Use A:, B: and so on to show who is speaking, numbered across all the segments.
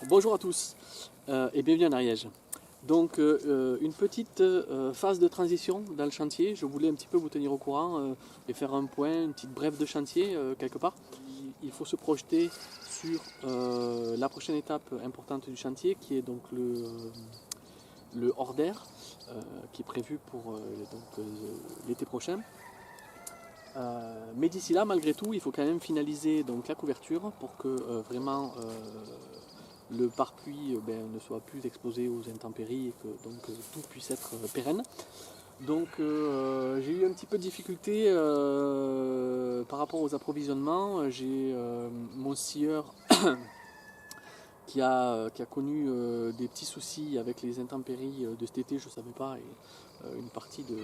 A: Bonjour à tous et bienvenue en Ariège. Donc une petite phase de transition dans le chantier. Je voulais un petit peu vous tenir au courant et faire un point, une petite brève de chantier quelque part. Il faut se projeter sur la prochaine étape importante du chantier qui est donc le hors d'air qui est prévu pour l'été prochain. Mais d'ici là, malgré tout, il faut quand même finaliser donc, la couverture pour que vraiment le pare-pluie ne soit plus exposé aux intempéries et que tout puisse être pérenne. Donc j'ai eu un petit peu de difficulté par rapport aux approvisionnements. J'ai mon scieur qui a connu des petits soucis avec les intempéries de cet été, je ne savais pas, et une partie de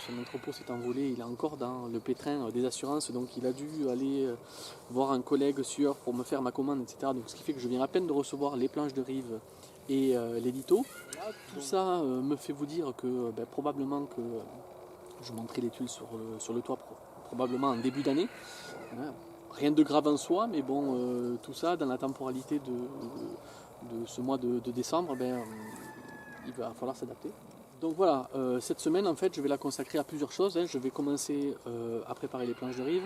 A: son entrepôt s'est envolée. Il est encore dans le pétrin des assurances, donc il a dû aller voir un collègue sueur pour me faire ma commande, etc. Donc, ce qui fait que je viens à peine de recevoir les planches de rive et les litos. Tout ça me fait vous dire que probablement que je monterai les tuiles sur le toit probablement en début d'année. Voilà. Rien de grave en soi, mais bon, tout ça dans la temporalité de ce mois de décembre, il va falloir s'adapter. Donc voilà, cette semaine en fait je vais la consacrer à plusieurs choses. Je vais commencer à préparer les planches de rive.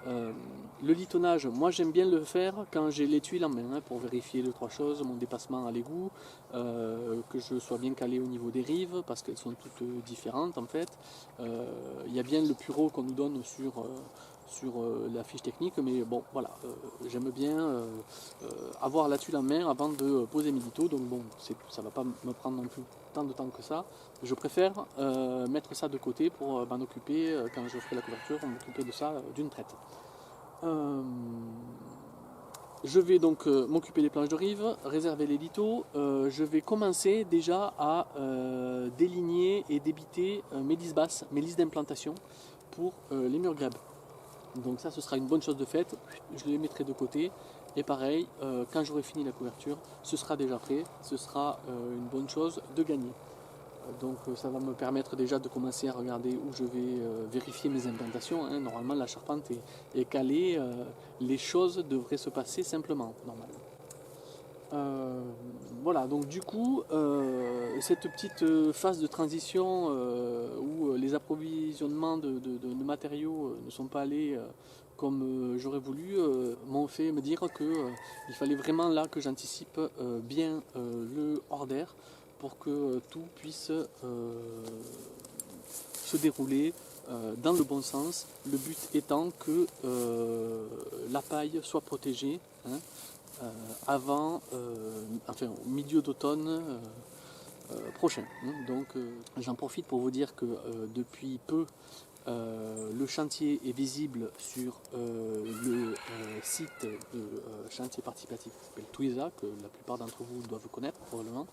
A: Le litonnage, moi j'aime bien le faire quand j'ai les tuiles en main pour vérifier 2-3 choses, mon dépassement à l'égout, que je sois bien calé au niveau des rives parce qu'elles sont toutes différentes en fait. Il y a bien le pureau qu'on nous donne sur la fiche technique, mais bon voilà, j'aime bien avoir la tuile en main avant de poser mes litos, donc bon, ça va pas me prendre non plus tant de temps que ça. Je préfère mettre ça de côté pour m'en occuper quand je ferai la couverture, m'occuper de ça d'une traite. Je vais donc m'occuper des planches de rive, réserver les litos. Je vais commencer déjà à déligner et débiter mes lisses basses, mes lisses d'implantation pour les murs grèbes. Donc ça, ce sera une bonne chose de faite. Je les mettrai de côté. Et pareil, quand j'aurai fini la couverture, ce sera déjà prêt. Ce sera une bonne chose de gagner. Donc ça va me permettre déjà de commencer à regarder où je vais vérifier mes implantations. Normalement, la charpente est calée. Les choses devraient se passer simplement, normalement. Voilà, donc du coup, cette petite phase de transition où les approvisionnements de matériaux ne sont pas allés comme j'aurais voulu, m'ont fait me dire qu'il fallait vraiment là que j'anticipe bien le hors d'air pour que tout puisse se dérouler dans le bon sens. Le but étant que la paille soit protégée. Avant, au milieu d'automne prochain. Donc j'en profite pour vous dire que depuis peu, le chantier est visible sur le site de chantier participatif qui s'appelle Twiza, que la plupart d'entre vous doivent connaître probablement.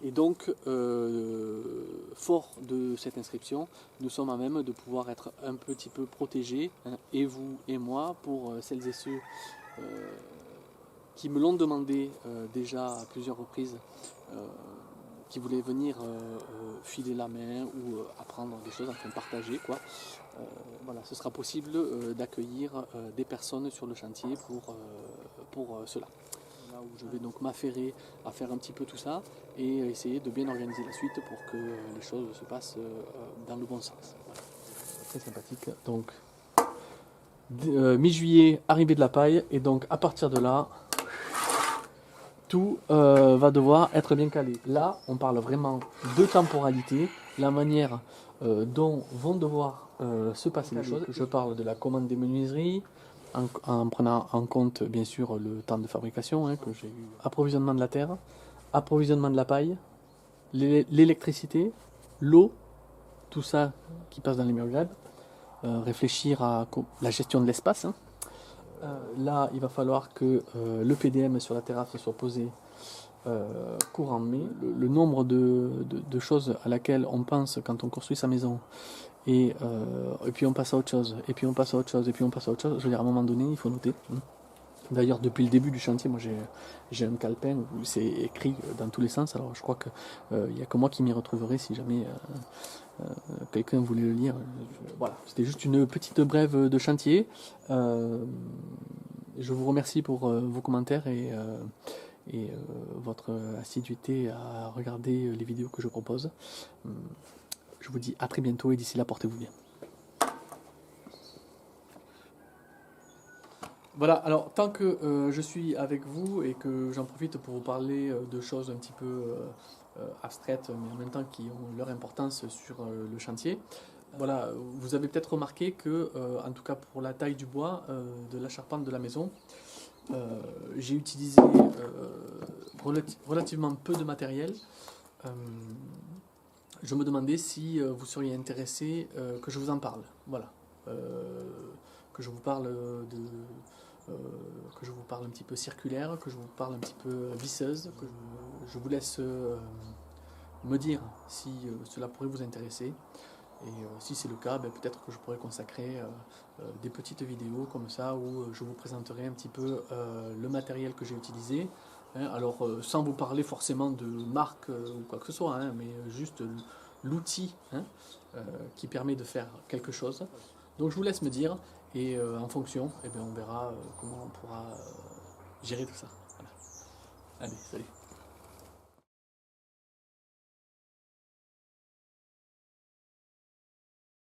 A: Et donc, fort de cette inscription, nous sommes à même de pouvoir être un petit peu protégés, et vous et moi, pour celles et ceux qui me l'ont demandé déjà à plusieurs reprises, qui voulaient venir filer la main ou apprendre des choses, enfin partager quoi. Voilà, ce sera possible d'accueillir des personnes sur le chantier pour cela. Là où je vais donc m'affairer à faire un petit peu tout ça et essayer de bien organiser la suite pour que les choses se passent dans le bon sens. Voilà. Très sympathique. Donc mi-juillet, arrivée de la paille, et donc à partir de là, tout va devoir être bien calé. Là, on parle vraiment de temporalité, la manière dont vont devoir se passer les choses. Je parle de la commande des menuiseries, en prenant en compte bien sûr le temps de fabrication que j'ai eu. Approvisionnement de la terre, approvisionnement de la paille, l'électricité, l'eau, tout ça qui passe dans les murs grèbes. Réfléchir à la gestion de l'espace. Là, il va falloir que le PDM sur la terrasse soit posé courant mai. Le nombre de choses à laquelle on pense quand on construit sa maison, et puis on passe à autre chose, et puis on passe à autre chose, et puis on passe à autre chose. Je veux dire, à un moment donné, il faut noter. D'ailleurs, depuis le début du chantier, moi j'ai un calepin où c'est écrit dans tous les sens. Alors je crois qu'il n'y a que moi qui m'y retrouverai si jamais quelqu'un voulait le lire. Voilà, c'était juste une petite brève de chantier. je vous remercie pour vos commentaires et votre assiduité à regarder les vidéos que je propose. Je vous dis à très bientôt et d'ici là, portez-vous bien. Voilà, alors tant que je suis avec vous et que j'en profite pour vous parler de choses un petit peu abstraites, mais en même temps qui ont leur importance sur le chantier, voilà, vous avez peut-être remarqué que, en tout cas pour la taille du bois de la charpente de la maison, j'ai utilisé relativement peu de matériel. Je me demandais si vous seriez intéressé que je vous en parle. Voilà. Que je vous parle que je vous parle un petit peu circulaire, que je vous parle un petit peu visseuse, que je vous laisse me dire si cela pourrait vous intéresser. Et si c'est le cas, ben, peut-être que je pourrais consacrer des petites vidéos comme ça où je vous présenterai un petit peu le matériel que j'ai utilisé. Hein, alors, sans vous parler forcément de marque ou quoi que ce soit, hein, mais juste l'outil hein, qui permet de faire quelque chose. Donc, je vous laisse me dire et en fonction, eh bien, on verra comment on pourra gérer tout ça. Voilà. Allez, salut.